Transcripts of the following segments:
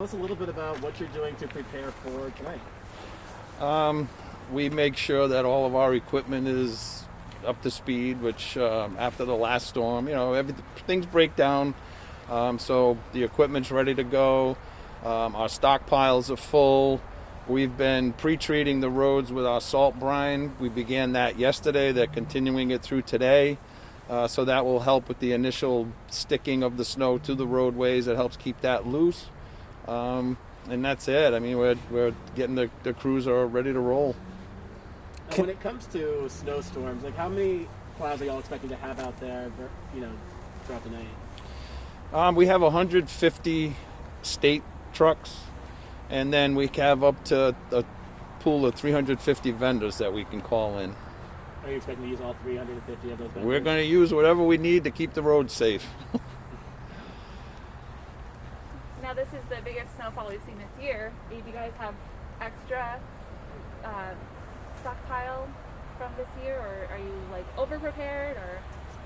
Tell us a little bit about what you're doing to prepare for tonight. We make sure that all of our equipment is up to speed, which after the last storm, things break down. So the equipment's ready to go. Our stockpiles are full. We've been pre-treating the roads with our salt brine. We began that yesterday. They're continuing it through today. So that will help with the initial sticking of the snow to the roadways. It helps keep that loose. And that's it. I mean, we're getting the crews are ready to roll. Now, when it comes to snowstorms, like how many plows are y'all expecting to have out there, throughout the night? We have 150 state trucks, and then we have up to a pool of 350 vendors that we can call in. Are you expecting to use all 350 of those vendors? We're going to use whatever we need to keep the roads safe. Now this is the biggest snowfall we've seen this year. Do you guys have extra stockpile from this year, or are you over prepared or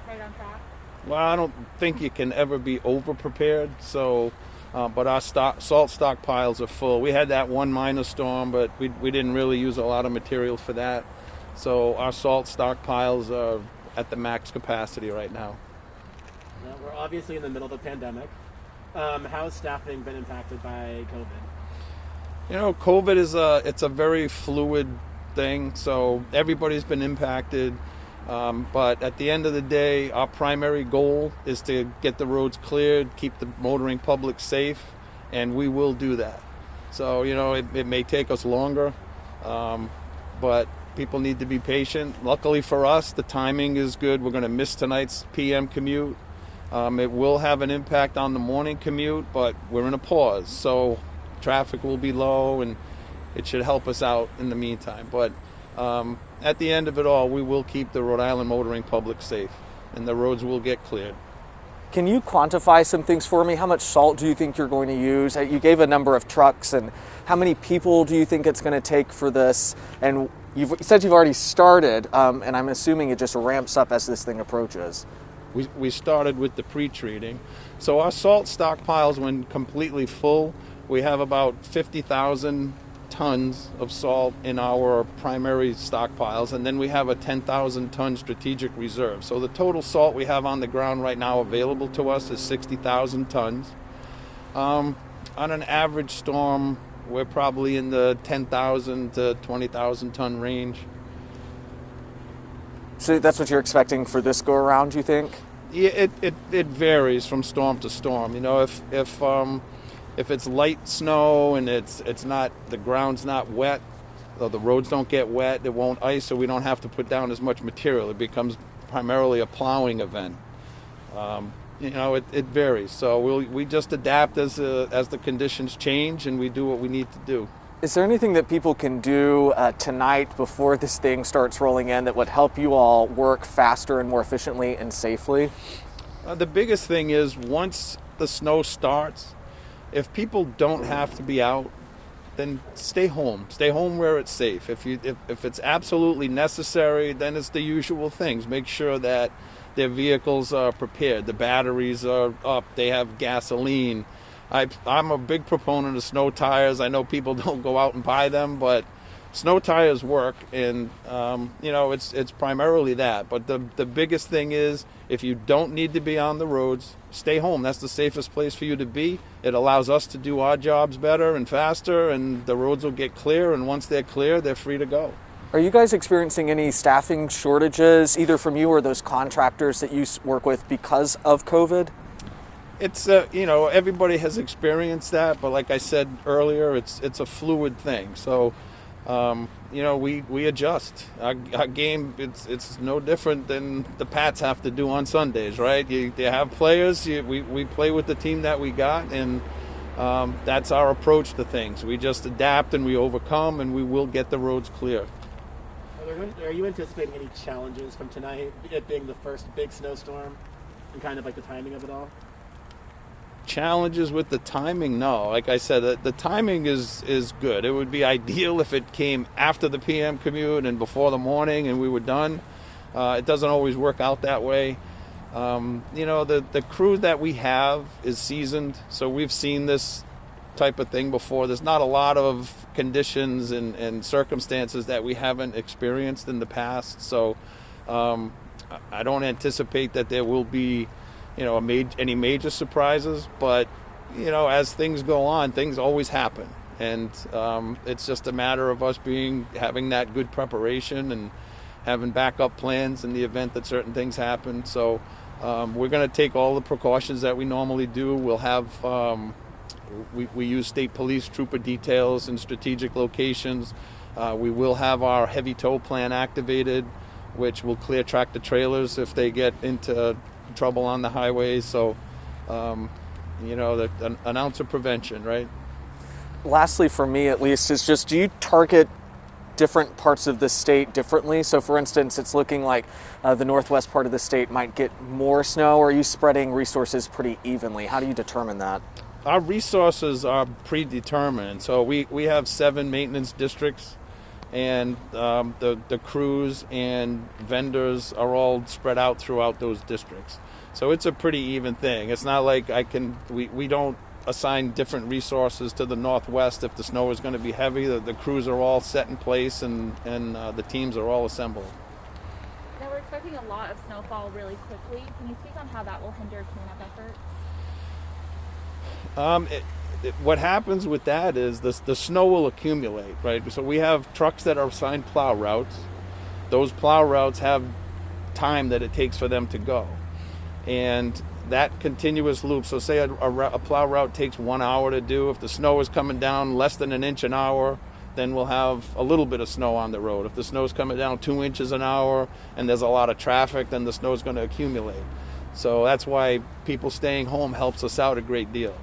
right on track? Well, I don't think you can ever be over prepared. So, but our salt stockpiles are full. We had that one minor storm, but we didn't really use a lot of material for that. So our salt stockpiles are at the max capacity right now. Now, we're obviously in the middle of a pandemic. How has staffing been impacted by COVID? COVID is it's a very fluid thing, so everybody's been impacted. But at the end of the day, our primary goal is to get the roads cleared, keep the motoring public safe, and we will do that. So, it may take us longer, but people need to be patient. Luckily for us, the timing is good. We're going to miss tonight's PM commute. It will have an impact on the morning commute, but we're in a pause, so traffic will be low, and it should help us out in the meantime. But at the end of it all, we will keep the Rhode Island motoring public safe, and the roads will get cleared. Can you quantify some things for me? How much salt do you think you're going to use? You gave a number of trucks, and how many people do you think it's going to take for this? And you said you've already started, and I'm assuming it just ramps up as this thing approaches. We started with the pre-treating. So our salt stockpiles, when completely full, we have about 50,000 tons of salt in our primary stockpiles, and then we have a 10,000 ton strategic reserve. So the total salt we have on the ground right now available to us is 60,000 tons. On an average storm, we're probably in the 10,000 to 20,000 ton range. So that's what you're expecting for this go around, you think? Yeah, it varies from storm to storm. If it's light snow and it's not, the ground's not wet, or the roads don't get wet, it won't ice, so we don't have to put down as much material. It becomes primarily a plowing event. It varies. So we just adapt as the conditions change, and we do what we need to do. Is there anything that people can do tonight before this thing starts rolling in that would help you all work faster and more efficiently and safely? The biggest thing is once the snow starts, if people don't have to be out, then stay home. Stay home where it's safe. If it's absolutely necessary, then it's the usual things. Make sure that their vehicles are prepared. The batteries are up. They have gasoline. I'm a big proponent of snow tires. I know people don't go out and buy them, but snow tires work, and it's primarily that. But the biggest thing is, if you don't need to be on the roads, stay home. That's the safest place for you to be. It allows us to do our jobs better and faster, and the roads will get clear, and once they're clear, they're free to go. Are you guys experiencing any staffing shortages, either from you or those contractors that you work with, because of COVID? It's everybody has experienced that, but like I said earlier, it's a fluid thing. So we adjust. Our game, it's no different than the Pats have to do on Sundays, right? You have players. We play with the team that we got, and that's our approach to things. We just adapt and we overcome, and we will get the roads clear. Are you anticipating any challenges from tonight, it being the first big snowstorm, and kind of like the timing of it all? Challenges with the timing? No. Like I said, the timing is good. It would be ideal if it came after the PM commute and before the morning and we were done. It doesn't always work out that way. The crew that we have is seasoned, so we've seen this type of thing before. There's not a lot of conditions and circumstances that we haven't experienced in the past. So I don't anticipate that there will be, any major surprises. But, as things go on, things always happen. And it's just a matter of us having that good preparation and having backup plans in the event that certain things happen. So we're going to take all the precautions that we normally do. We'll have, we use state police trooper details in strategic locations. We will have our heavy tow plan activated, which will clear tractor trailers if they get into trouble on the highways. So, an ounce of prevention, right? Lastly, for me at least, is just, do you target different parts of the state differently? So for instance, it's looking like the northwest part of the state might get more snow, or are you spreading resources pretty evenly? How do you determine that? Our resources are predetermined. So we have 7 maintenance districts, and the crews and vendors are all spread out throughout those districts. So it's a pretty even thing. It's not like we don't assign different resources to the northwest if the snow is going to be heavy. The crews are all set in place, and the teams are all assembled. Now we're expecting a lot of snowfall really quickly. Can you speak on how that will hinder cleanup efforts? What happens with that is the snow will accumulate, right? So we have trucks that are assigned plow routes. Those plow routes have time that it takes for them to go. And that continuous loop, so say a plow route takes 1 hour to do. If the snow is coming down less than an inch an hour, then we'll have a little bit of snow on the road. If the snow is coming down 2 inches an hour and there's a lot of traffic, then the snow is going to accumulate. So that's why people staying home helps us out a great deal.